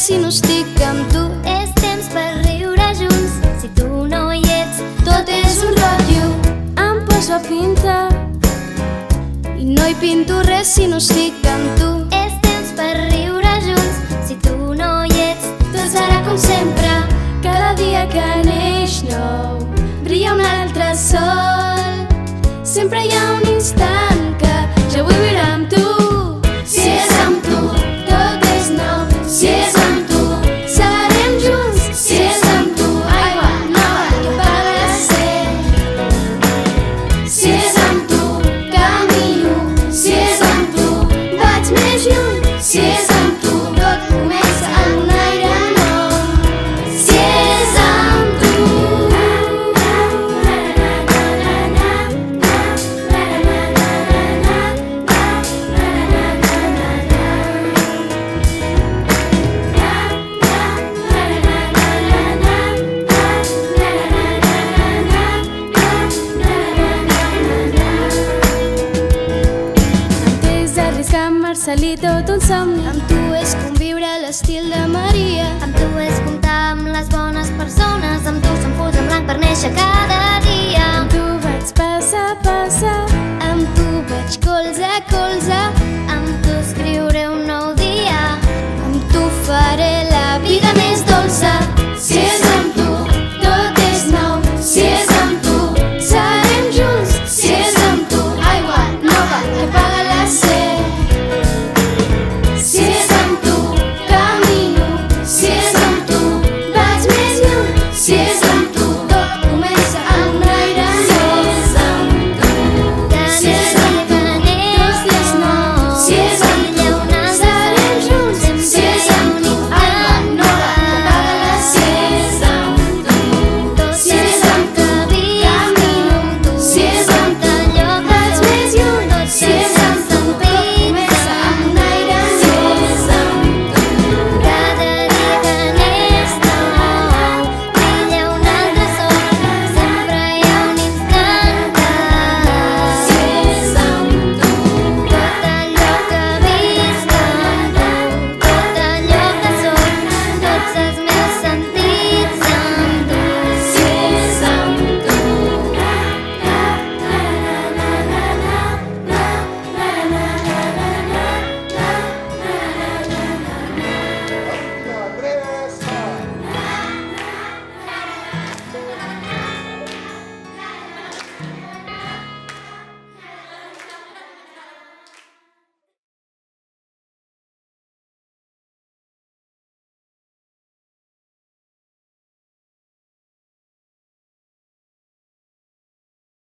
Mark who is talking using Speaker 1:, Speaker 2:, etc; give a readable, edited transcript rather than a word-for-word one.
Speaker 1: si no estic amb tu.
Speaker 2: És temps per riure junts, si tu no hi ets.
Speaker 1: Tot és un rotllo, em poso a pintar i no hi pinto res si no estic amb tu.
Speaker 2: És temps per riure junts, si tu no hi ets.
Speaker 1: Tot serà com sempre, cada dia que neix nou brilla un altre sol. Sempre hi ha un instant que jo vull viure amb tu. Si és amb tu, tot és nou. Si és amb tu, serem junts. Si és amb tu, aigua nova que paga ser. Si és amb tu, camino. Si és amb tu, vaig més lluny. Si és amb tu, tot comença amb un aire nou. Si és amb tu. Marcelí, tot un somni.
Speaker 2: Amb tu és conviure a l'estil de Maria. Amb tu és comptar amb les bones persones. Amb tu se'm posa en blanc per néixer cada dia.
Speaker 1: Amb tu vaig passe a passe,
Speaker 2: Amb tu vaig colze a colze. Amb tu escriuré un nou dia.
Speaker 1: amb tu faré la vida més dolça. Si és amb tu, tot és nou. Si és amb tu, serem junts. Si és amb tu, aigua nova que paga la set. Si és amb tu, camino. Si és amb tu, vaig més lluny. Si és amb